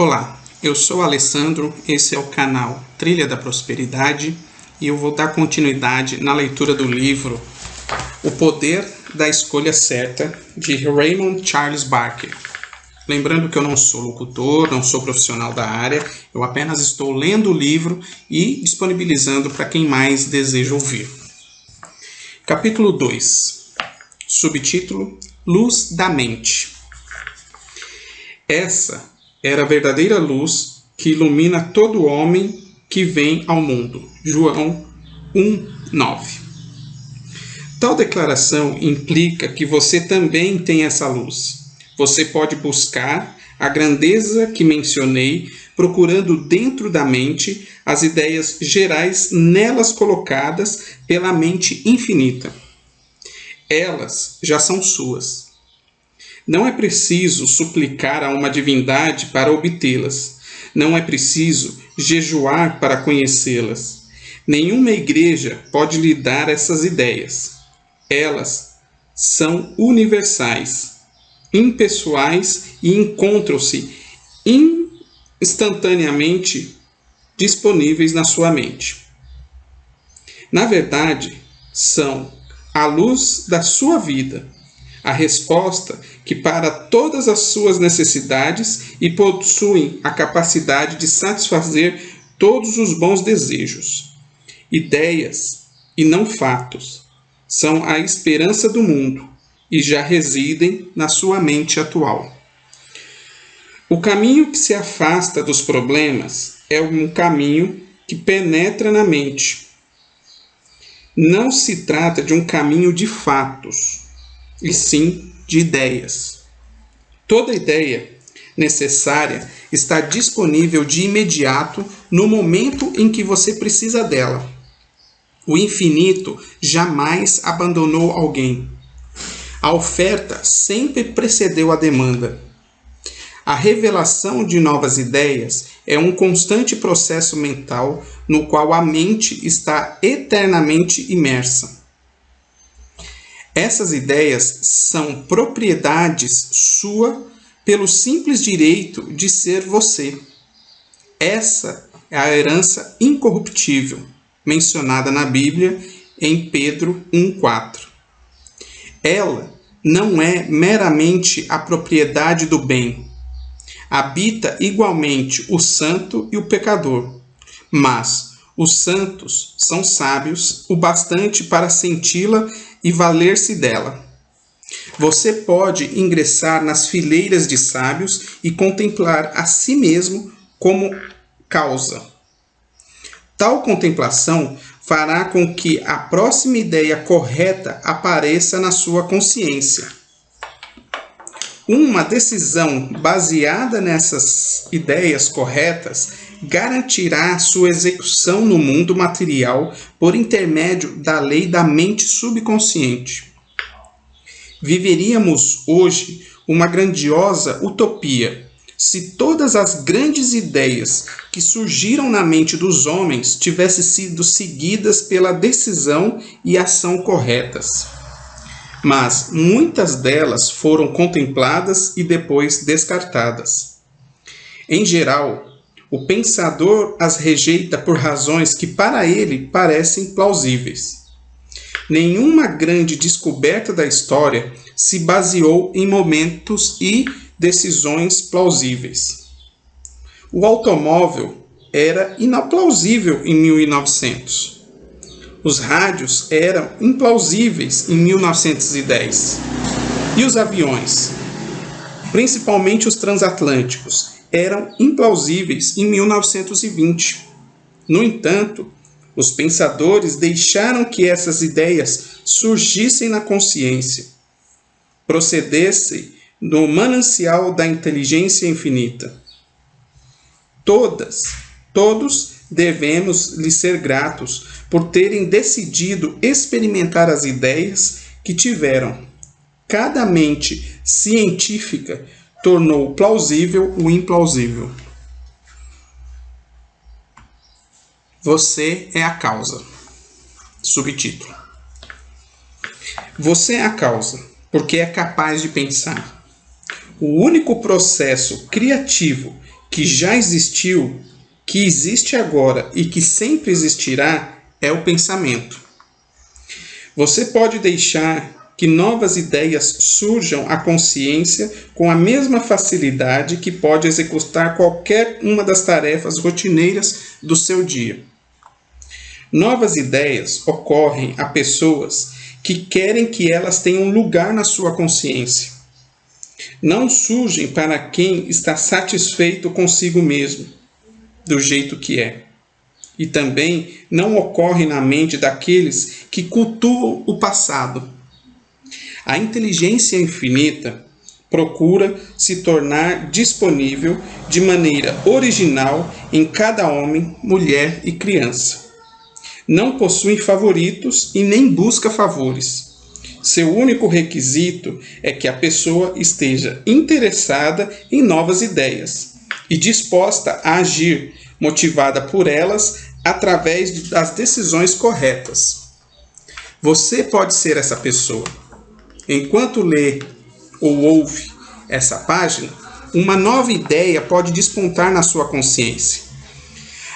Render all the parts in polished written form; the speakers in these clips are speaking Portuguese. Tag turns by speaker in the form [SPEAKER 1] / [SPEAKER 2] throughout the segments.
[SPEAKER 1] Olá, eu sou Alessandro, esse é o canal Trilha da Prosperidade e eu vou dar continuidade na leitura do livro O Poder da Escolha Certa, de Raymond Charles Barker. Lembrando que eu não sou locutor, não sou profissional da área, eu apenas estou lendo o livro e disponibilizando para quem mais deseja ouvir. Capítulo 2, subtítulo Luz da Mente. Essa era a verdadeira luz que ilumina todo homem que vem ao mundo. João 1:9. Tal declaração implica que você também tem essa luz. Você pode buscar a grandeza que mencionei, procurando dentro da mente as ideias gerais nelas colocadas pela mente infinita. Elas já são suas. Não é preciso suplicar a uma divindade para obtê-las. Não é preciso jejuar para conhecê-las. Nenhuma igreja pode lhe dar essas ideias. Elas são universais, impessoais e encontram-se instantaneamente disponíveis na sua mente. Na verdade, são a luz da sua vida, a resposta que para todas as suas necessidades e possuem a capacidade de satisfazer todos os bons desejos. Ideias e não fatos são a esperança do mundo e já residem na sua mente atual. O caminho que se afasta dos problemas é um caminho que penetra na mente. Não se trata de um caminho de fatos, e sim de ideias. Toda ideia necessária está disponível de imediato no momento em que você precisa dela. O infinito jamais abandonou alguém. A oferta sempre precedeu a demanda. A revelação de novas ideias é um constante processo mental no qual a mente está eternamente imersa. Essas ideias são propriedades sua pelo simples direito de ser você. Essa é a herança incorruptível, mencionada na Bíblia em Pedro 1:4. Ela não é meramente a propriedade do bem. Habita igualmente o santo e o pecador, mas os santos são sábios o bastante para senti-la e valer-se dela. Você pode ingressar nas fileiras de sábios e contemplar a si mesmo como causa. Tal contemplação fará com que a próxima ideia correta apareça na sua consciência. Uma decisão baseada nessas ideias corretas garantirá sua execução no mundo material por intermédio da lei da mente subconsciente. Viveríamos hoje uma grandiosa utopia se todas as grandes ideias que surgiram na mente dos homens tivessem sido seguidas pela decisão e ação corretas. Mas muitas delas foram contempladas e depois descartadas. Em geral, o pensador as rejeita por razões que para ele parecem plausíveis. Nenhuma grande descoberta da história se baseou em momentos e decisões plausíveis. O automóvel era inaplausível em 1900. Os rádios eram implausíveis em 1910. E os aviões, principalmente os transatlânticos, eram implausíveis em 1920. No entanto, os pensadores deixaram que essas ideias surgissem na consciência, procedessem do manancial da inteligência infinita. Todos devemos lhes ser gratos por terem decidido experimentar as ideias que tiveram. Cada mente científica tornou plausível o implausível. Você é a causa. Subtítulo. Você é a causa, porque é capaz de pensar. O único processo criativo que já existiu, que existe agora e que sempre existirá é o pensamento. Você pode deixar que novas ideias surjam à consciência com a mesma facilidade que pode executar qualquer uma das tarefas rotineiras do seu dia. Novas ideias ocorrem a pessoas que querem que elas tenham lugar na sua consciência. Não surgem para quem está satisfeito consigo mesmo, do jeito que é. E também não ocorrem na mente daqueles que cultuam o passado. A inteligência infinita procura se tornar disponível de maneira original em cada homem, mulher e criança. Não possui favoritos e nem busca favores. Seu único requisito é que a pessoa esteja interessada em novas ideias e disposta a agir, motivada por elas através das decisões corretas. Você pode ser essa pessoa. Enquanto lê ou ouve essa página, uma nova ideia pode despontar na sua consciência.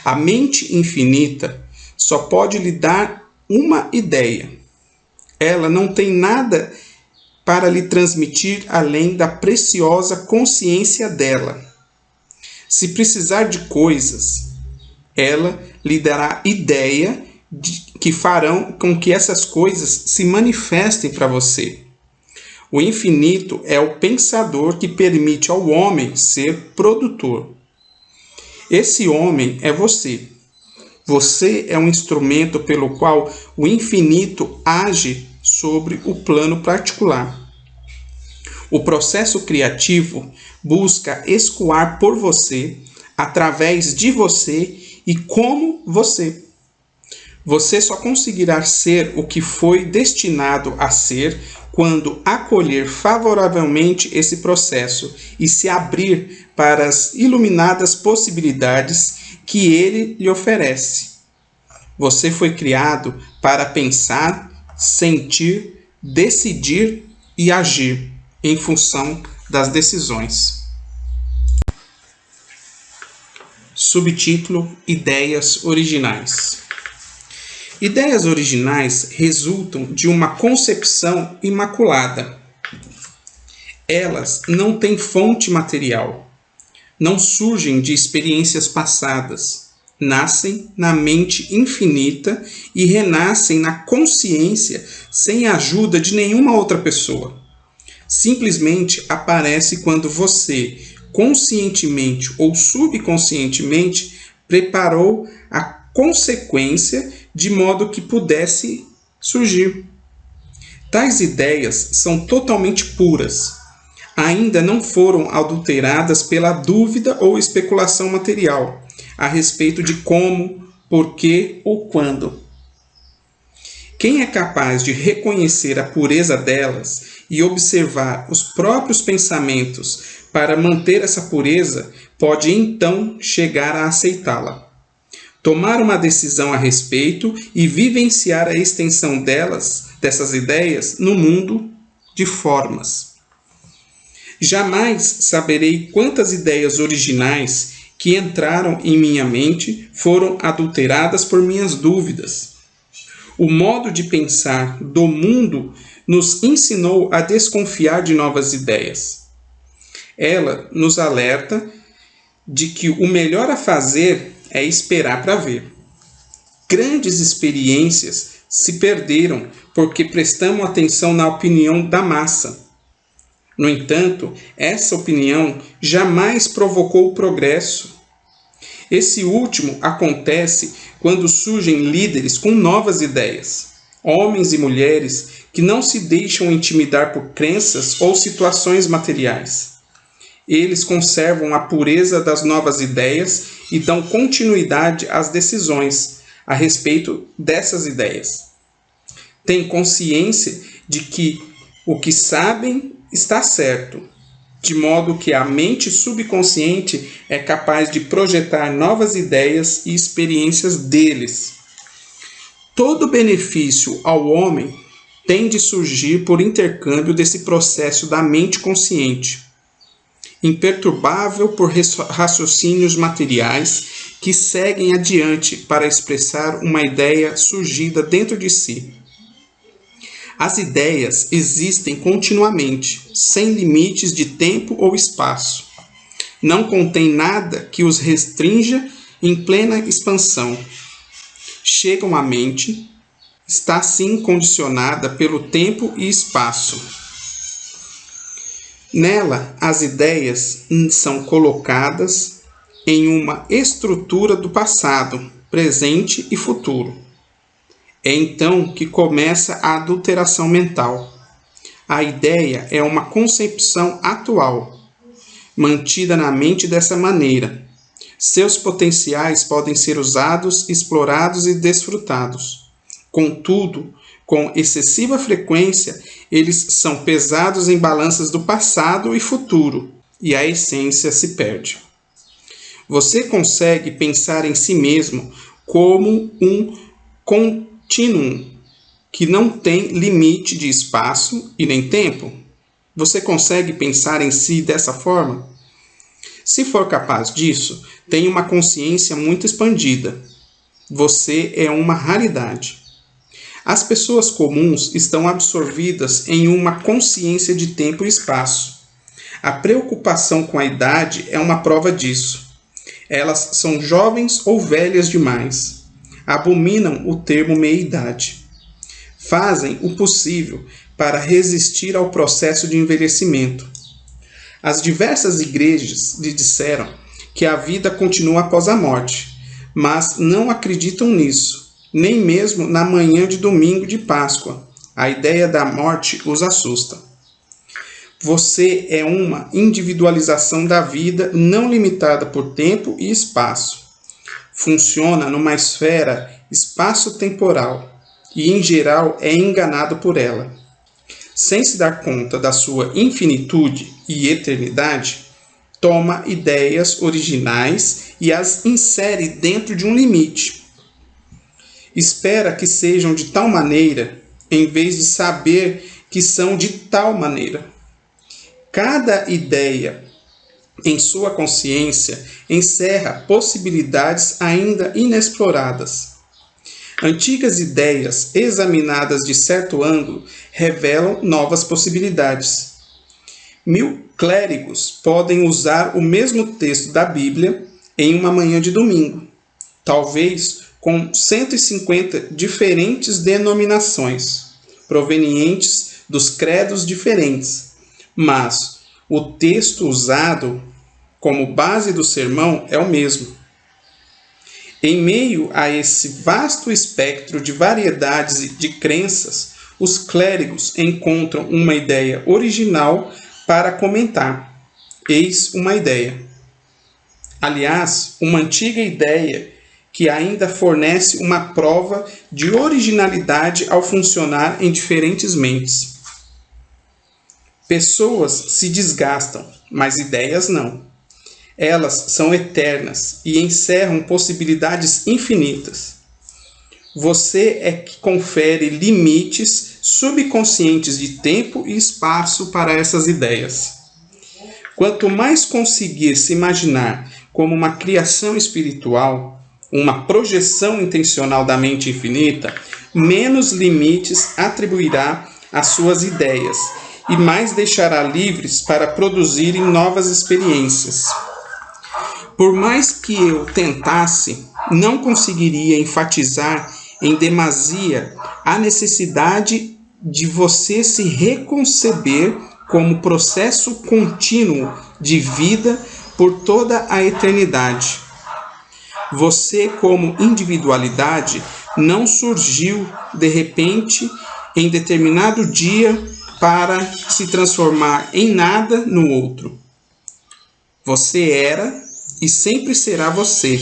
[SPEAKER 1] A mente infinita só pode lhe dar uma ideia. Ela não tem nada para lhe transmitir além da preciosa consciência dela. Se precisar de coisas, ela lhe dará ideia que farão com que essas coisas se manifestem para você. O infinito é o pensador que permite ao homem ser produtor. Esse homem é você. Você é um instrumento pelo qual o infinito age sobre o plano particular. O processo criativo busca escoar por você, através de você e como você. Você só conseguirá ser o que foi destinado a ser quando acolher favoravelmente esse processo e se abrir para as iluminadas possibilidades que ele lhe oferece. Você foi criado para pensar, sentir, decidir e agir em função das decisões. Subtítulo: Ideias originais. Ideias originais resultam de uma concepção imaculada. Elas não têm fonte material, não surgem de experiências passadas, nascem na mente infinita e renascem na consciência sem a ajuda de nenhuma outra pessoa. Simplesmente aparece quando você, conscientemente ou subconscientemente, preparou a consequência de modo que pudesse surgir. Tais ideias são totalmente puras. Ainda não foram adulteradas pela dúvida ou especulação material a respeito de como, porquê ou quando. Quem é capaz de reconhecer a pureza delas e observar os próprios pensamentos para manter essa pureza, pode então chegar a aceitá-la. Tomar uma decisão a respeito e vivenciar a extensão dessas ideias no mundo de formas. Jamais saberei quantas ideias originais que entraram em minha mente foram adulteradas por minhas dúvidas. O modo de pensar do mundo nos ensinou a desconfiar de novas ideias. Ela nos alerta de que o melhor a fazer é esperar para ver. Grandes experiências se perderam porque prestamos atenção na opinião da massa. No entanto, essa opinião jamais provocou o progresso. Esse último acontece quando surgem líderes com novas ideias, homens e mulheres que não se deixam intimidar por crenças ou situações materiais. Eles conservam a pureza das novas ideias e dão continuidade às decisões a respeito dessas ideias. Têm consciência de que o que sabem está certo, de modo que a mente subconsciente é capaz de projetar novas ideias e experiências deles. Todo benefício ao homem tem de surgir por intercâmbio desse processo da mente consciente. imperturbável por raciocínios materiais que seguem adiante para expressar uma ideia surgida dentro de si. As ideias existem continuamente, sem limites de tempo ou espaço. Não contém nada que os restrinja em plena expansão. Chegam à mente, está assim condicionada pelo tempo e espaço. Nela, as ideias são colocadas em uma estrutura do passado, presente e futuro. É então que começa a adulteração mental. A ideia é uma concepção atual, mantida na mente dessa maneira. Seus potenciais podem ser usados, explorados e desfrutados. Contudo, com excessiva frequência, eles são pesados em balanças do passado e futuro, e a essência se perde. Você consegue pensar em si mesmo como um contínuo que não tem limite de espaço e nem tempo? Você consegue pensar em si dessa forma? Se for capaz disso, tenha uma consciência muito expandida. Você é uma raridade. As pessoas comuns estão absorvidas em uma consciência de tempo e espaço. A preocupação com a idade é uma prova disso. Elas são jovens ou velhas demais. Abominam o termo meia-idade. Fazem o possível para resistir ao processo de envelhecimento. As diversas igrejas lhe disseram que a vida continua após a morte, mas não acreditam nisso, nem mesmo na manhã de domingo de Páscoa. A ideia da morte os assusta. Você é uma individualização da vida não limitada por tempo e espaço. Funciona numa esfera espaço-temporal e, em geral, é enganado por ela. Sem se dar conta da sua infinitude e eternidade, toma ideias originais e as insere dentro de um limite. Espera que sejam de tal maneira, em vez de saber que são de tal maneira. Cada ideia em sua consciência encerra possibilidades ainda inexploradas. Antigas ideias, examinadas de certo ângulo, revelam novas possibilidades. 1000 clérigos podem usar o mesmo texto da Bíblia em uma manhã de domingo, talvez com 150 diferentes denominações, provenientes dos credos diferentes, mas o texto usado como base do sermão é o mesmo. Em meio a esse vasto espectro de variedades de crenças, os clérigos encontram uma ideia original para comentar. Eis uma ideia. Aliás, uma antiga ideia que ainda fornece uma prova de originalidade ao funcionar em diferentes mentes. Pessoas se desgastam, mas ideias não. Elas são eternas e encerram possibilidades infinitas. Você é que confere limites subconscientes de tempo e espaço para essas ideias. Quanto mais conseguir se imaginar como uma criação espiritual, uma projeção intencional da mente infinita, menos limites atribuirá às suas ideias e mais deixará livres para produzirem novas experiências. Por mais que eu tentasse, não conseguiria enfatizar em demasia a necessidade de você se reconceber como processo contínuo de vida por toda a eternidade. Você, como individualidade, não surgiu de repente em determinado dia para se transformar em nada no outro. Você era e sempre será você.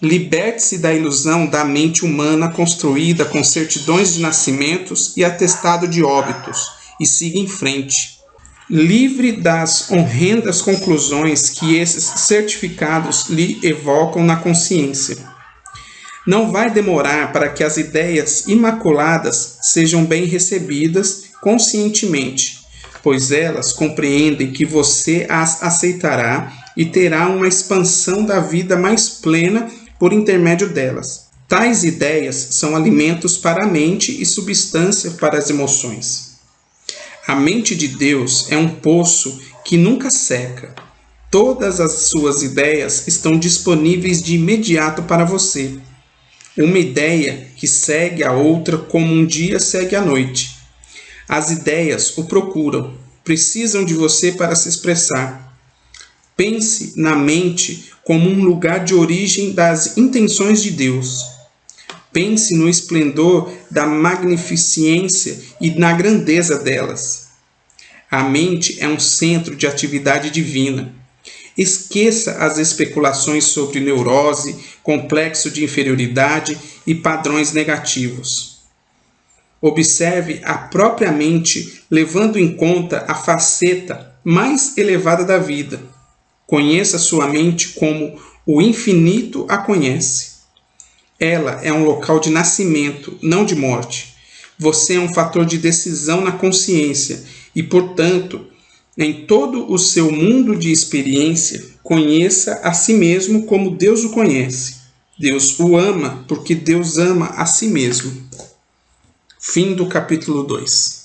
[SPEAKER 1] Liberte-se da ilusão da mente humana construída com certidões de nascimentos e atestado de óbitos e siga em frente. Livre das horrendas conclusões que esses certificados lhe evocam na consciência. Não vai demorar para que as ideias imaculadas sejam bem recebidas conscientemente. pois elas compreendem que você as aceitará e terá uma expansão da vida mais plena por intermédio delas. Tais ideias são alimentos para a mente e substância para as emoções. A mente de Deus é um poço que nunca seca. Todas as suas ideias estão disponíveis de imediato para você. Uma ideia que segue a outra como um dia segue a noite. As ideias o procuram, precisam de você para se expressar. Pense na mente como um lugar de origem das intenções de Deus. Pense no esplendor da magnificência e na grandeza delas. A mente é um centro de atividade divina. Esqueça as especulações sobre neurose, complexo de inferioridade e padrões negativos. Observe a própria mente, levando em conta a faceta mais elevada da vida. Conheça sua mente como o infinito a conhece. Ela é um local de nascimento, não de morte. Você é um fator de decisão na consciência e, portanto, em todo o seu mundo de experiência, conheça a si mesmo como Deus o conhece. Deus o ama porque Deus ama a si mesmo. Fim do capítulo 2.